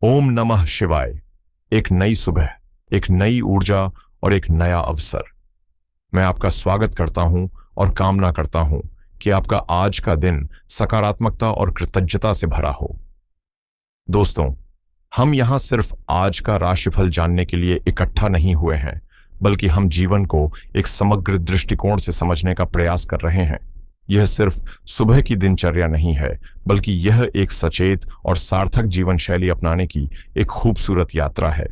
ओम नमः शिवाय। एक नई सुबह, एक नई ऊर्जा और एक नया अवसर। मैं आपका स्वागत करता हूं और कामना करता हूं कि आपका आज का दिन सकारात्मकता और कृतज्ञता से भरा हो। दोस्तों, हम यहां सिर्फ आज का राशिफल जानने के लिए इकट्ठा नहीं हुए हैं, बल्कि हम जीवन को एक समग्र दृष्टिकोण से समझने का प्रयास कर रहे हैं। यह सिर्फ सुबह की दिनचर्या नहीं है, बल्कि यह एक सचेत और सार्थक जीवन शैली अपनाने की एक खूबसूरत यात्रा है।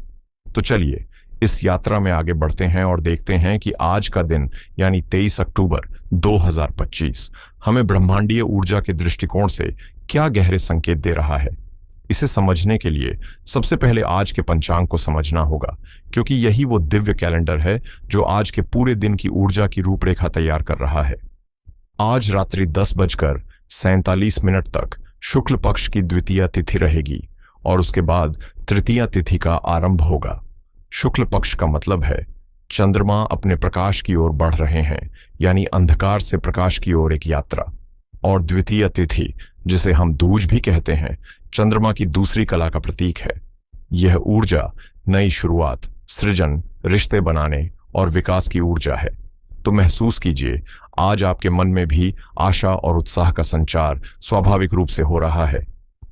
तो चलिए इस यात्रा में आगे बढ़ते हैं और देखते हैं कि आज का दिन यानी 23 अक्टूबर 2025 हमें ब्रह्मांडीय ऊर्जा के दृष्टिकोण से क्या गहरे संकेत दे रहा है। इसे समझने के लिए सबसे पहले आज के पंचांग को समझना होगा, क्योंकि यही वो दिव्य कैलेंडर है जो आज के पूरे दिन की ऊर्जा की रूपरेखा तैयार कर रहा है। आज रात्रि 10:47 तक शुक्ल पक्ष की द्वितीय तिथि रहेगी और उसके बाद तृतीय तिथि का आरंभ होगा। शुक्ल पक्ष का मतलब है चंद्रमा अपने प्रकाश की ओर बढ़ रहे हैं, यानी अंधकार से प्रकाश की ओर एक यात्रा। और द्वितीय तिथि, जिसे हम दूज भी कहते हैं, चंद्रमा की दूसरी कला का प्रतीक है। यह ऊर्जा नई शुरुआत, सृजन, रिश्ते बनाने और विकास की ऊर्जा है। तो महसूस कीजिए, आज आपके मन में भी आशा और उत्साह का संचार स्वाभाविक रूप से हो रहा है।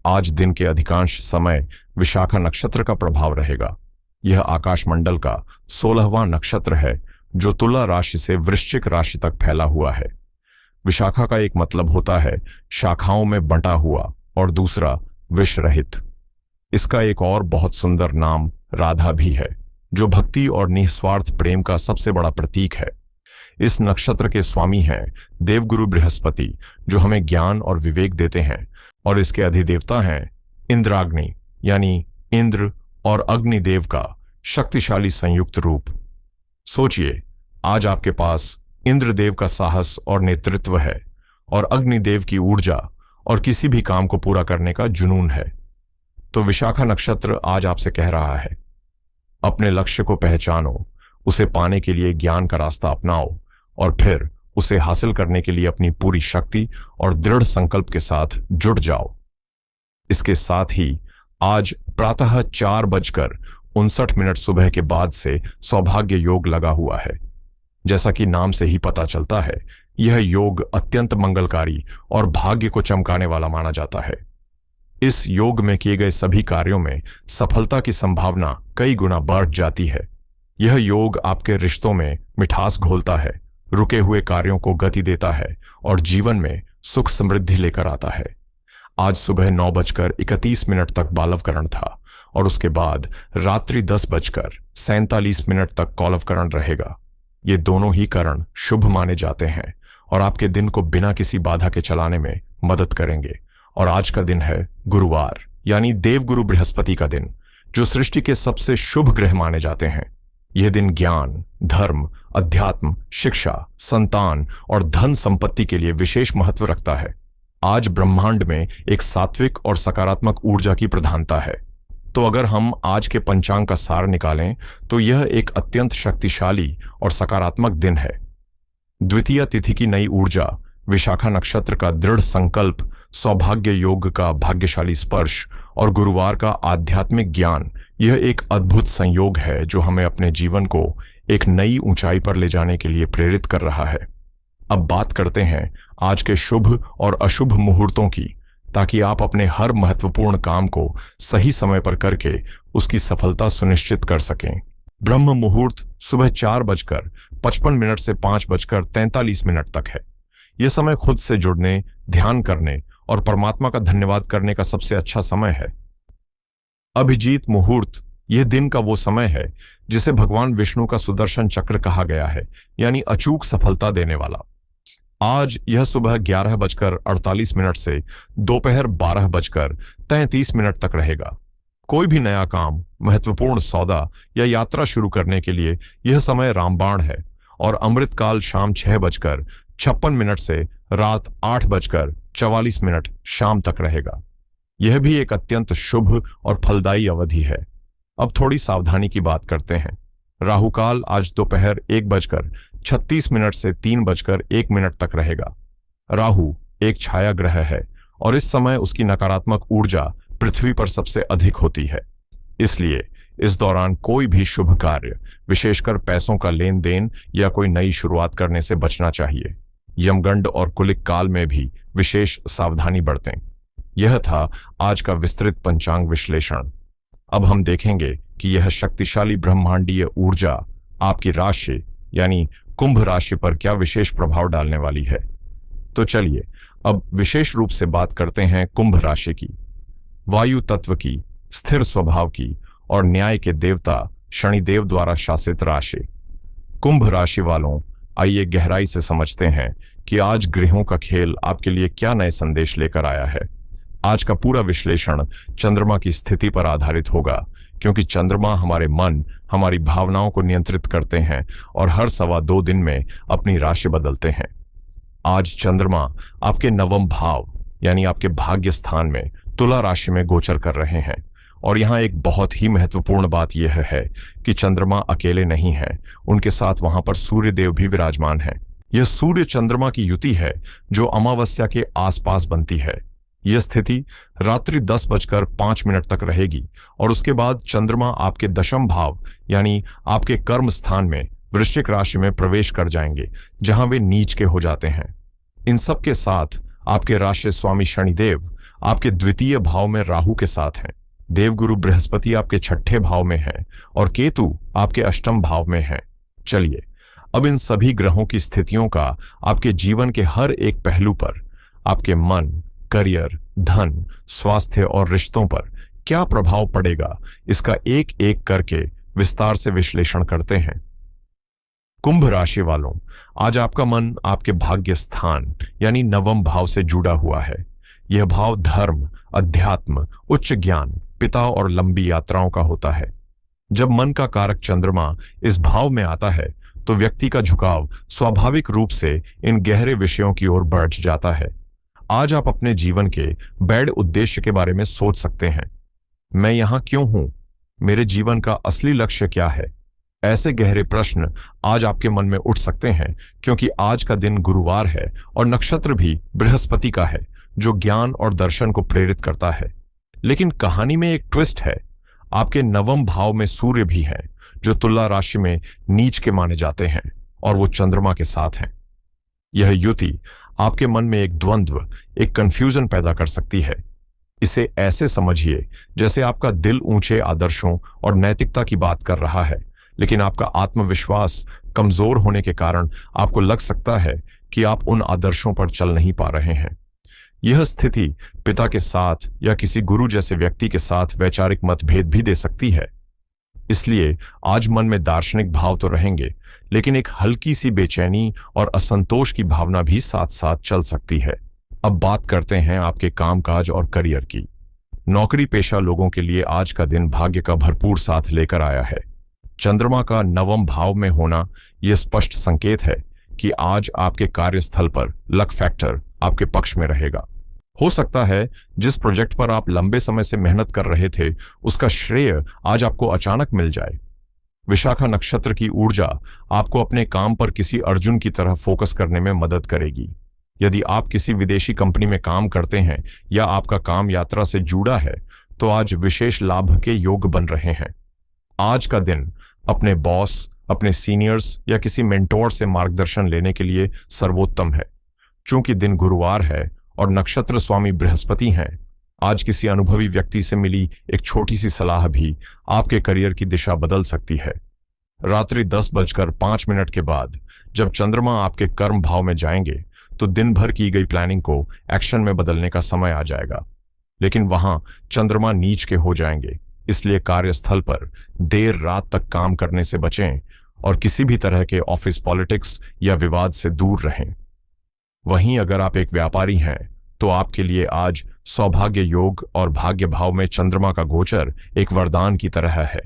आज दिन के अधिकांश समय विशाखा नक्षत्र का प्रभाव रहेगा। यह आकाशमंडल का 16वां नक्षत्र है, जो तुला राशि से वृश्चिक राशि तक फैला हुआ है। विशाखा का एक मतलब होता है शाखाओं में बंटा हुआ और दूसरा विष रहित। इसका एक और बहुत सुंदर नाम राधा भी है, जो भक्ति और निस्वार्थ प्रेम का सबसे बड़ा प्रतीक है। इस नक्षत्र के स्वामी हैं देवगुरु बृहस्पति, जो हमें ज्ञान और विवेक देते हैं, और इसके अधिदेवता हैं इंद्राग्नि, यानी इंद्र और अग्निदेव का शक्तिशाली संयुक्त रूप। सोचिए, आज आपके पास इंद्रदेव का साहस और नेतृत्व है और अग्निदेव की ऊर्जा और किसी भी काम को पूरा करने का जुनून है। तो विशाखा नक्षत्र आज आपसे कह रहा है, अपने लक्ष्य को पहचानो, उसे पाने के लिए ज्ञान का रास्ता अपनाओ और फिर उसे हासिल करने के लिए अपनी पूरी शक्ति और दृढ़ संकल्प के साथ जुट जाओ। इसके साथ ही आज प्रातः 4:59 सुबह के बाद से सौभाग्य योग लगा हुआ है। जैसा कि नाम से ही पता चलता है, यह योग अत्यंत मंगलकारी और भाग्य को चमकाने वाला माना जाता है। इस योग में किए गए सभी कार्यों में सफलता की संभावना कई गुना बढ़ जाती है। यह योग आपके रिश्तों में मिठास घोलता है, रुके हुए कार्यों को गति देता है और जीवन में सुख समृद्धि लेकर आता है। आज सुबह 9:31 तक बालवकरण था और उसके बाद रात्रि 10:47 तक कौलवकरण रहेगा। ये दोनों ही करण शुभ माने जाते हैं और आपके दिन को बिना किसी बाधा के चलाने में मदद करेंगे। और आज का दिन है गुरुवार, यानी देवगुरु बृहस्पति का दिन, जो सृष्टि के सबसे शुभ ग्रह माने जाते हैं। यह दिन ज्ञान, धर्म, अध्यात्म, शिक्षा, संतान और धन संपत्ति के लिए विशेष महत्व रखता है। आज ब्रह्मांड में एक सात्विक और सकारात्मक ऊर्जा की प्रधानता है। तो अगर हम आज के पंचांग का सार निकालें तो यह एक अत्यंत शक्तिशाली और सकारात्मक दिन है। द्वितीय तिथि की नई ऊर्जा, विशाखा नक्षत्र का दृढ़ संकल्प, सौभाग्य योग का भाग्यशाली स्पर्श और गुरुवार का आध्यात्मिक ज्ञान, यह एक अद्भुत संयोग है जो हमें अपने जीवन को एक नई ऊंचाई पर ले जाने के लिए प्रेरित कर रहा है। अब बात करते हैं आज के शुभ और अशुभ मुहूर्तों की, ताकि आप अपने हर महत्वपूर्ण काम को सही समय पर करके उसकी सफलता सुनिश्चित कर सकें। ब्रह्म मुहूर्त सुबह 4:55 से 5:43 तक है। यह समय खुद से जुड़ने, ध्यान करने और परमात्मा का धन्यवाद करने का सबसे अच्छा समय है। अभिजीत मुहूर्त, यह दिन का वो समय है जिसे भगवान विष्णु का सुदर्शन चक्र कहा गया है, यानी अचूक सफलता देने वाला। आज यह सुबह 11:48 से दोपहर 12:33 तक रहेगा। कोई भी नया काम, महत्वपूर्ण सौदा या यात्रा शुरू करने के लिए यह समय रामबाण है। और अमृतकाल शाम 6:56 से रात 8:44 शाम तक रहेगा। यह भी एक अत्यंत शुभ और फलदायी अवधि है। अब थोड़ी सावधानी की बात करते हैं। राहुकाल आज दोपहर 1:36 से 3:01 तक रहेगा। राहु एक छाया ग्रह है और इस समय उसकी नकारात्मक ऊर्जा पृथ्वी पर सबसे अधिक होती है। इसलिए इस दौरान कोई भी शुभ कार्य, विशेषकर पैसों का लेन देन या कोई नई शुरुआत करने से बचना चाहिए। यमगंड और कुलिक काल में भी विशेष सावधानी बरतें। यह था आज का विस्तृत पंचांग विश्लेषण। अब हम देखेंगे कि यह शक्तिशाली ब्रह्मांडीय ऊर्जा आपकी राशि यानी कुंभ राशि पर क्या विशेष प्रभाव डालने वाली है। तो चलिए अब विशेष रूप से बात करते हैं कुंभ राशि की। वायु तत्व की, स्थिर स्वभाव की और न्याय के देवता शनिदेव द्वारा शासित राशि। कुंभ राशि वालों, आइए गहराई से समझते हैं कि आज ग्रहों का खेल आपके लिए क्या नए संदेश लेकर आया है। आज का पूरा विश्लेषण चंद्रमा की स्थिति पर आधारित होगा, क्योंकि चंद्रमा हमारे मन, हमारी भावनाओं को नियंत्रित करते हैं और हर 2.25 दिन में अपनी राशि बदलते हैं। आज चंद्रमा आपके नवम भाव यानी आपके भाग्य स्थान में तुला राशि में गोचर कर रहे हैं। और यहाँ एक बहुत ही महत्वपूर्ण बात यह है कि चंद्रमा अकेले नहीं है, उनके साथ वहां पर सूर्य देव भी विराजमान है। यह सूर्य चंद्रमा की युति है जो अमावस्या के आसपास बनती है। यह स्थिति रात्रि 10:05 तक रहेगी और उसके बाद चंद्रमा आपके दशम भाव यानी आपके कर्म स्थान में वृश्चिक राशि में प्रवेश कर जाएंगे, जहां वे नीच के हो जाते हैं। इन सब के साथ आपके राशि स्वामी शनिदेव आपके द्वितीय भाव में राहु के साथ हैं। देवगुरु बृहस्पति आपके 6ठे भाव में है और केतु आपके अष्टम भाव में है। चलिए अब इन सभी ग्रहों की स्थितियों का आपके जीवन के हर एक पहलू पर, आपके मन, करियर, धन, स्वास्थ्य और रिश्तों पर क्या प्रभाव पड़ेगा, इसका एक एक करके विस्तार से विश्लेषण करते हैं। कुंभ राशि वालों, आज आपका मन आपके भाग्य स्थान यानी नवम भाव से जुड़ा हुआ है। यह भाव धर्म, अध्यात्म, उच्च ज्ञान, पिता और लंबी यात्राओं का होता है। जब मन का कारक चंद्रमा इस भाव में आता है तो व्यक्ति का झुकाव स्वाभाविक रूप से इन गहरे विषयों की ओर बढ़ जाता है। आज आप अपने जीवन के बैड उद्देश्य के बारे में सोच सकते हैं। मैं यहां क्यों हूं? मेरे जीवन का असली लक्ष्य क्या है? ऐसे गहरे प्रश्न आज आपके मन में उठ सकते हैं, क्योंकि आज का दिन गुरुवार है और नक्षत्र भी बृहस्पति का है, जो ज्ञान और दर्शन को प्रेरित करता है। लेकिन कहानी में एक ट्विस्ट है। आपके नवम भाव में सूर्य भी है, जो तुला राशि में नीच के माने जाते हैं और वो चंद्रमा के साथ हैं। यह युति आपके मन में एक द्वंद्व, एक कंफ्यूजन पैदा कर सकती है। इसे ऐसे समझिए जैसे आपका दिल ऊंचे आदर्शों और नैतिकता की बात कर रहा है, लेकिन आपका आत्मविश्वास कमजोर होने के कारण आपको लग सकता है कि आप उन आदर्शों पर चल नहीं पा रहे हैं। यह स्थिति पिता के साथ या किसी गुरु जैसे व्यक्ति के साथ वैचारिक मतभेद भी दे सकती है। इसलिए आज मन में दार्शनिक भाव तो रहेंगे, लेकिन एक हल्की सी बेचैनी और असंतोष की भावना भी साथ साथ चल सकती है। अब बात करते हैं आपके कामकाज और करियर की। नौकरी पेशा लोगों के लिए आज का दिन भाग्य का भरपूर साथ लेकर आया है। चंद्रमा का नवम भाव में होना यह स्पष्ट संकेत है कि आज आपके कार्यस्थल पर लक फैक्टर आपके पक्ष में रहेगा। हो सकता है जिस प्रोजेक्ट पर आप लंबे समय से मेहनत कर रहे थे, उसका श्रेय आज आपको अचानक मिल जाए। विशाखा नक्षत्र की ऊर्जा आपको अपने काम पर किसी अर्जुन की तरह फोकस करने में मदद करेगी। यदि आप किसी विदेशी कंपनी में काम करते हैं या आपका काम यात्रा से जुड़ा है, तो आज विशेष लाभ के योग बन रहे हैं। आज का दिन अपने बॉस, अपने सीनियर्स या किसी मेंटोर से मार्गदर्शन लेने के लिए सर्वोत्तम है। चूंकि दिन गुरुवार है और नक्षत्र स्वामी बृहस्पति हैं, आज किसी अनुभवी व्यक्ति से मिली एक छोटी सी सलाह भी आपके करियर की दिशा बदल सकती है। रात्रि 10:05 के बाद जब चंद्रमा आपके कर्म भाव में जाएंगे, तो दिन भर की गई प्लानिंग को एक्शन में बदलने का समय आ जाएगा। लेकिन वहां चंद्रमा नीच के हो जाएंगे, इसलिए कार्यस्थल पर देर रात तक काम करने से बचें और किसी भी तरह के ऑफिस पॉलिटिक्स या विवाद से दूर रहें। वहीं अगर आप एक व्यापारी हैं, तो आपके लिए आज सौभाग्य योग और भाग्य भाव में चंद्रमा का गोचर एक वरदान की तरह है।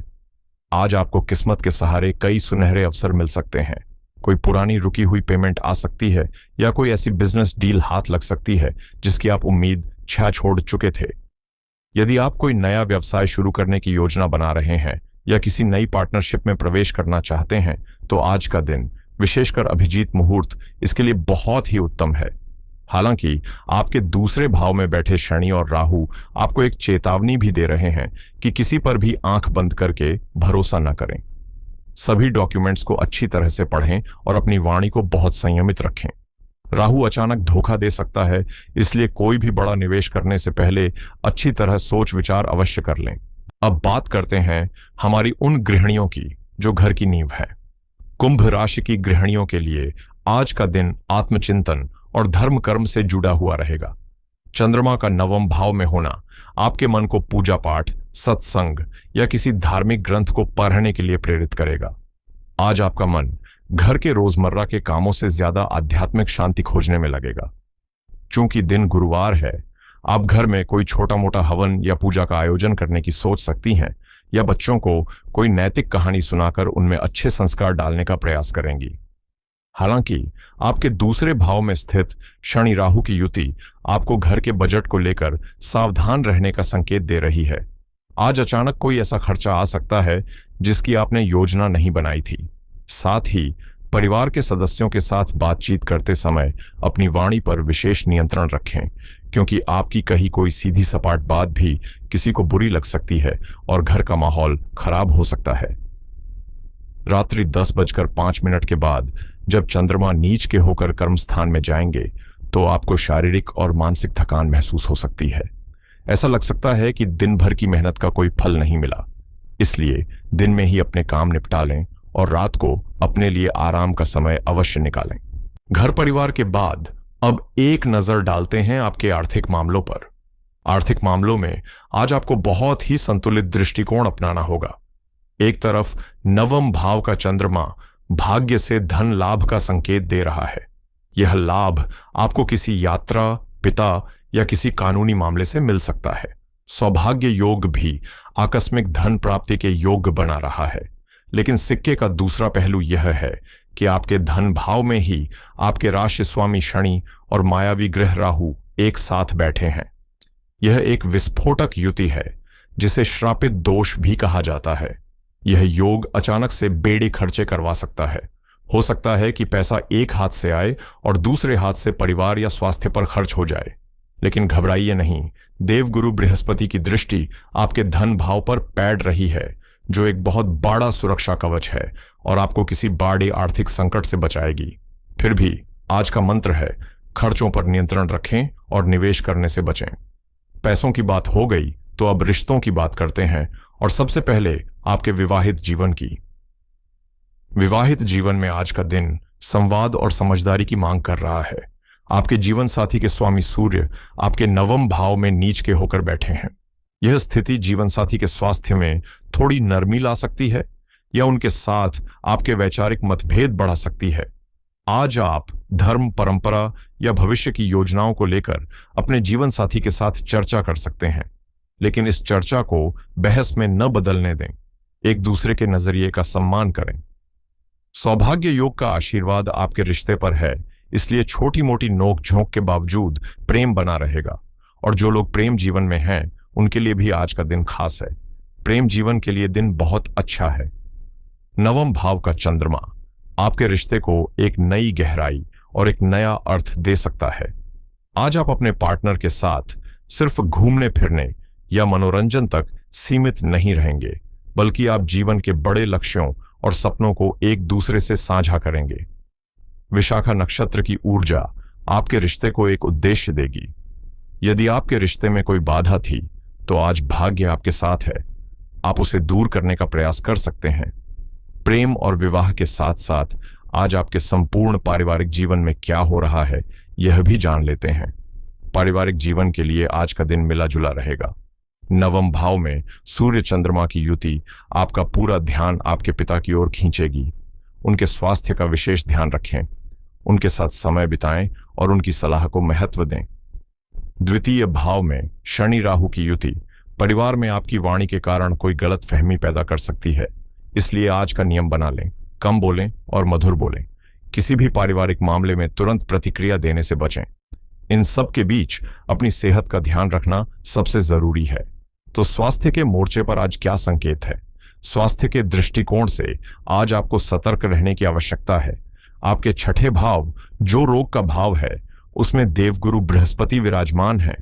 आज आपको किस्मत के सहारे कई सुनहरे अवसर मिल सकते हैं। कोई पुरानी रुकी हुई पेमेंट आ सकती है या कोई ऐसी बिजनेस डील हाथ लग सकती है जिसकी आप उम्मीद छोड़ चुके थे। यदि आप कोई नया व्यवसाय शुरू करने की योजना बना रहे हैं या किसी नई पार्टनरशिप में प्रवेश करना चाहते हैं, तो आज का दिन, विशेषकर अभिजीत मुहूर्त, इसके लिए बहुत ही उत्तम है। हालांकि आपके दूसरे भाव में बैठे शनि और राहु आपको एक चेतावनी भी दे रहे हैं कि किसी पर भी आंख बंद करके भरोसा न करें। सभी डॉक्यूमेंट्स को अच्छी तरह से पढ़ें और अपनी वाणी को बहुत संयमित रखें। राहु अचानक धोखा दे सकता है, इसलिए कोई भी बड़ा निवेश करने से पहले अच्छी तरह सोच विचार अवश्य कर लें। अब बात करते हैं हमारी उन गृहिणियों की जो घर की नींव है। कुंभ राशि की गृहिणियों के लिए आज का दिन आत्मचिंतन और धर्म कर्म से जुड़ा हुआ रहेगा। चंद्रमा का नवम भाव में होना आपके मन को पूजा पाठ, सत्संग या किसी धार्मिक ग्रंथ को पढ़ने के लिए प्रेरित करेगा। आज आपका मन घर के रोजमर्रा के कामों से ज्यादा आध्यात्मिक शांति खोजने में लगेगा। चूंकि दिन गुरुवार है, आप घर में कोई छोटा मोटा हवन या पूजा का आयोजन करने की सोच सकती हैं या बच्चों को कोई नैतिक कहानी सुनाकर उनमें अच्छे संस्कार डालने का प्रयास करेंगी। हालांकि आपके दूसरे भाव में स्थित शनि राहु की युति आपको घर के बजट को लेकर सावधान रहने का संकेत दे रही है। आज अचानक कोई ऐसा खर्चा आ सकता है जिसकी आपने योजना नहीं बनाई थी। साथ ही परिवार के सदस्यों के साथ बातचीत करते समय अपनी वाणी पर विशेष नियंत्रण रखें, क्योंकि आपकी कही कोई सीधी सपाट बात भी किसी को बुरी लग सकती है और घर का माहौल खराब हो सकता है। रात्रि 10:05 के बाद जब चंद्रमा नीच के होकर कर्म स्थान में जाएंगे तो आपको शारीरिक और मानसिक थकान महसूस हो सकती है। ऐसा लग सकता है कि दिन भर की मेहनत का कोई फल नहीं मिला। इसलिए दिन में ही अपने काम निपटा लें और रात को अपने लिए आराम का समय अवश्य निकालें। घर परिवार के बाद अब एक नजर डालते हैं आपके आर्थिक मामलों पर। आर्थिक मामलों में आज आपको बहुत ही संतुलित दृष्टिकोण अपनाना होगा। एक तरफ नवम भाव का चंद्रमा भाग्य से धन लाभ का संकेत दे रहा है। यह लाभ आपको किसी यात्रा, पिता या किसी कानूनी मामले से मिल सकता है। सौभाग्य योग भी आकस्मिक धन प्राप्ति के योग बना रहा है। लेकिन सिक्के का दूसरा पहलू यह है कि आपके धन भाव में ही आपके राशि स्वामी शनि और मायावी ग्रह राहु एक साथ बैठे हैं। यह एक विस्फोटक युति है जिसे श्रापित दोष भी कहा जाता है। यह योग अचानक से बेड़े खर्चे करवा सकता है। हो सकता है कि पैसा एक हाथ से आए और दूसरे हाथ से परिवार या स्वास्थ्य पर खर्च हो जाए। लेकिन घबराइए नहीं, देवगुरु बृहस्पति की दृष्टि आपके धन भाव पर पैड़ रही है, जो एक बहुत बड़ा सुरक्षा कवच है और आपको किसी बड़े आर्थिक संकट से बचाएगी। फिर भी आज का मंत्र है, खर्चों पर नियंत्रण रखें और निवेश करने से बचें। पैसों की बात हो गई तो अब रिश्तों की बात करते हैं, और सबसे पहले आपके विवाहित जीवन की। विवाहित जीवन में आज का दिन संवाद और समझदारी की मांग कर रहा है। आपके जीवन साथी के स्वामी सूर्य आपके नवम भाव में नीच के होकर बैठे हैं। यह स्थिति जीवन साथी के स्वास्थ्य में थोड़ी नरमी ला सकती है या उनके साथ आपके वैचारिक मतभेद बढ़ा सकती है। आज आप धर्म, परंपरा या भविष्य की योजनाओं को लेकर अपने जीवन साथी के साथ चर्चा कर सकते हैं, लेकिन इस चर्चा को बहस में न बदलने दें। एक दूसरे के नजरिए का सम्मान करें। सौभाग्य योग का आशीर्वाद आपके रिश्ते पर है, इसलिए छोटी मोटी नोक झोंक के बावजूद प्रेम बना रहेगा। और जो लोग प्रेम जीवन में हैं उनके लिए भी आज का दिन खास है। प्रेम जीवन के लिए दिन बहुत अच्छा है। नवम भाव का चंद्रमा आपके रिश्ते को एक नई गहराई और एक नया अर्थ दे सकता है। आज आप अपने पार्टनर के साथ सिर्फ घूमने फिरने या मनोरंजन तक सीमित नहीं रहेंगे, बल्कि आप जीवन के बड़े लक्ष्यों और सपनों को एक दूसरे से साझा करेंगे। विशाखा नक्षत्र की ऊर्जा आपके रिश्ते को एक उद्देश्य देगी। यदि आपके रिश्ते में कोई बाधा थी तो आज भाग्य आपके साथ है। आप उसे दूर करने का प्रयास कर सकते हैं। प्रेम और विवाह के साथ साथ आज आपके संपूर्ण पारिवारिक जीवन में क्या हो रहा है यह भी जान लेते हैं। पारिवारिक जीवन के लिए आज का दिन मिला जुला रहेगा। नवम भाव में सूर्य चंद्रमा की युति आपका पूरा ध्यान आपके पिता की ओर खींचेगी। उनके स्वास्थ्य का विशेष ध्यान रखें, उनके साथ समय बिताएं और उनकी सलाह को महत्व दें। द्वितीय भाव में शनि राहु की युति परिवार में आपकी वाणी के कारण कोई गलत फहमी पैदा कर सकती है, इसलिए आज का नियम बना लें, कम बोलें और मधुर बोलें। किसी भी पारिवारिक मामले में तुरंत प्रतिक्रिया देने से बचें। इन सब के बीच अपनी सेहत का ध्यान रखना सबसे जरूरी है। तो स्वास्थ्य के मोर्चे पर आज क्या संकेत है? स्वास्थ्य के दृष्टिकोण से आज आपको सतर्क रहने की आवश्यकता है। आपके छठे भाव जो रोग का भाव है उसमें देवगुरु बृहस्पति विराजमान है।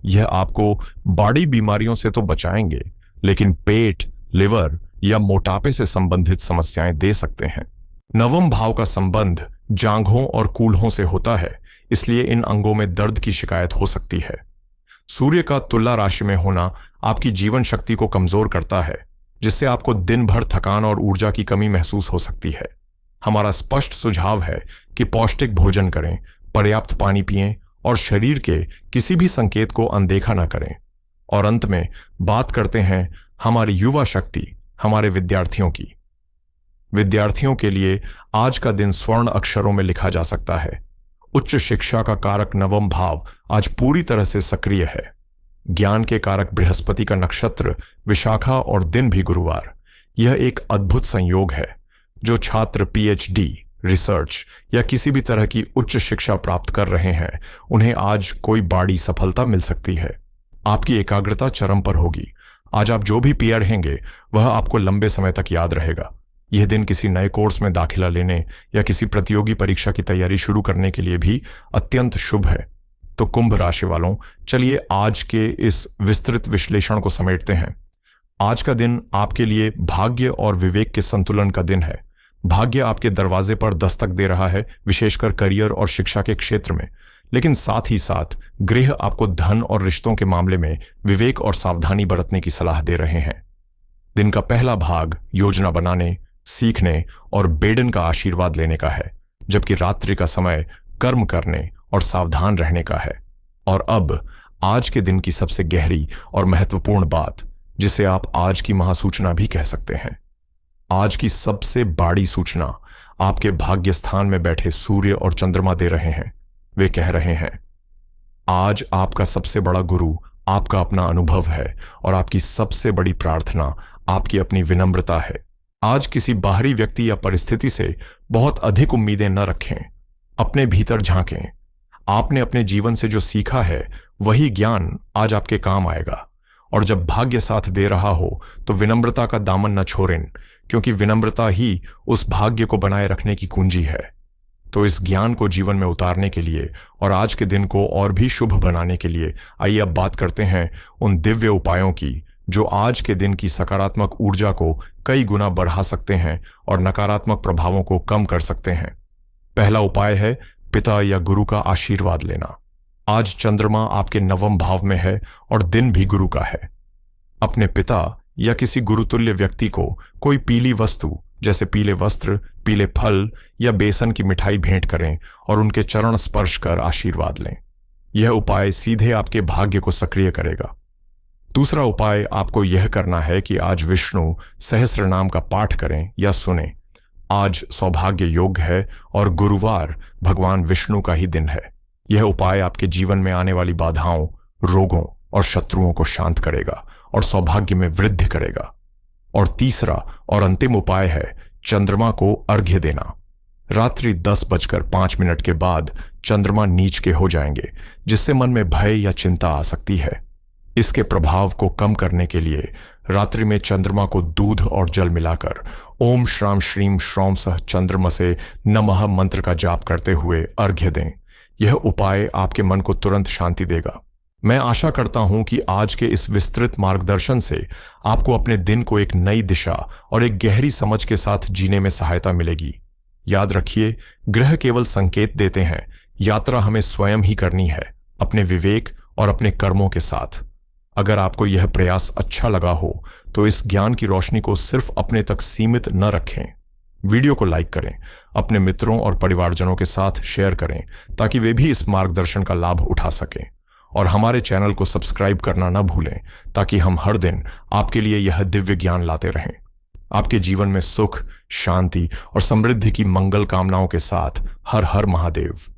यह आपको बड़ी बीमारियों से तो बचाएंगे, लेकिन पेट, लिवर या मोटापे से संबंधित समस्याएं दे सकते हैं। नवम भाव का संबंध जांघों और कूल्हों से होता है, इसलिए इन अंगों में दर्द की शिकायत हो सकती है। सूर्य का तुला राशि में होना आपकी जीवन शक्ति को कमजोर करता है, जिससे आपको दिन भर थकान और ऊर्जा की कमी महसूस हो सकती है। हमारा स्पष्ट सुझाव है कि पौष्टिक भोजन करें, पर्याप्त पानी पिएं और शरीर के किसी भी संकेत को अनदेखा न करें। और अंत में बात करते हैं हमारी युवा शक्ति, हमारे विद्यार्थियों की। विद्यार्थियों के लिए आज का दिन स्वर्ण अक्षरों में लिखा जा सकता है। उच्च शिक्षा का कारक नवम भाव आज पूरी तरह से सक्रिय है। ज्ञान के कारक बृहस्पति का नक्षत्र विशाखा और दिन भी गुरुवार। यह एक अद्भुत संयोग है। जो छात्र पीएचडी, रिसर्च या किसी भी तरह की उच्च शिक्षा प्राप्त कर रहे हैं, उन्हें आज कोई बड़ी सफलता मिल सकती है। आपकी एकाग्रता चरम पर होगी। आज आप जो भी पढ़ेंगे वह आपको लंबे समय तक याद रहेगा। यह दिन किसी नए कोर्स में दाखिला लेने या किसी प्रतियोगी परीक्षा की तैयारी शुरू करने के लिए भी अत्यंत शुभ है। तो कुंभ राशि वालों, चलिए आज के इस विस्तृत विश्लेषण को समेटते हैं। आज का दिन आपके लिए भाग्य और विवेक के संतुलन का दिन है। भाग्य आपके दरवाजे पर दस्तक दे रहा है, विशेषकर करियर और शिक्षा के क्षेत्र में, लेकिन साथ ही साथ ग्रह आपको धन और रिश्तों के मामले में विवेक और सावधानी बरतने की सलाह दे रहे हैं। दिन का पहला भाग योजना बनाने, सीखने और बेडन का आशीर्वाद लेने का है, जबकि रात्रि का समय कर्म करने और सावधान रहने का है। और अब आज के दिन की सबसे गहरी और महत्वपूर्ण बात, जिसे आप आज की महासूचना भी कह सकते हैं। आज की सबसे बड़ी सूचना आपके भाग्य स्थान में बैठे सूर्य और चंद्रमा दे रहे हैं। वे कह रहे हैं, आज आपका सबसे बड़ा गुरु आपका अपना अनुभव है और आपकी सबसे बड़ी प्रार्थना आपकी अपनी विनम्रता है। आज किसी बाहरी व्यक्ति या परिस्थिति से बहुत अधिक उम्मीदें न रखें। अपने भीतर झांकें। आपने अपने जीवन से जो सीखा है वही ज्ञान आज आपके काम आएगा। और जब भाग्य साथ दे रहा हो तो विनम्रता का दामन न छोड़ें, क्योंकि विनम्रता ही उस भाग्य को बनाए रखने की कुंजी है। तो इस ज्ञान को जीवन में उतारने के लिए और आज के दिन को और भी शुभ बनाने के लिए आइए अब बात करते हैं उन दिव्य उपायों की, जो आज के दिन की सकारात्मक ऊर्जा को कई गुना बढ़ा सकते हैं और नकारात्मक प्रभावों को कम कर सकते हैं। पहला उपाय है पिता या गुरु का आशीर्वाद लेना। आज चंद्रमा आपके नवम भाव में है और दिन भी गुरु का है। अपने पिता या किसी गुरुतुल्य व्यक्ति को कोई पीली वस्तु जैसे पीले वस्त्र, पीले फल या बेसन की मिठाई भेंट करें और उनके चरण स्पर्श कर आशीर्वाद लें। यह उपाय सीधे आपके भाग्य को सक्रिय करेगा। दूसरा उपाय आपको यह करना है कि आज विष्णु सहस्त्र नाम का पाठ करें या सुने। आज सौभाग्य योग है और गुरुवार भगवान विष्णु का ही दिन है। यह उपाय आपके जीवन में आने वाली बाधाओं, रोगों और शत्रुओं को शांत करेगा और सौभाग्य में वृद्धि करेगा। और तीसरा और अंतिम उपाय है चंद्रमा को अर्घ्य देना। रात्रि 10:05 के बाद चंद्रमा नीच के हो जाएंगे, जिससे मन में भय या चिंता आ सकती है। इसके प्रभाव को कम करने के लिए रात्रि में चंद्रमा को दूध और जल मिलाकर ओम श्राम श्रीम श्रौम सह चंद्रमसे नमः मंत्र का जाप करते हुए अर्घ्य दें। यह उपाय आपके मन को तुरंत शांति देगा। मैं आशा करता हूं कि आज के इस विस्तृत मार्गदर्शन से आपको अपने दिन को एक नई दिशा और एक गहरी समझ के साथ जीने में सहायता मिलेगी। याद रखिए, ग्रह केवल संकेत देते हैं, यात्रा हमें स्वयं ही करनी है, अपने विवेक और अपने कर्मों के साथ। अगर आपको यह प्रयास अच्छा लगा हो तो इस ज्ञान की रोशनी को सिर्फ अपने तक सीमित न रखें। वीडियो को लाइक करें, अपने मित्रों और परिवारजनों के साथ शेयर करें ताकि वे भी इस मार्गदर्शन का लाभ उठा सकें। और हमारे चैनल को सब्सक्राइब करना न भूलें ताकि हम हर दिन आपके लिए यह दिव्य ज्ञान लाते रहें। आपके जीवन में सुख, शांति और समृद्धि की मंगल कामनाओं के साथ हर हर महादेव।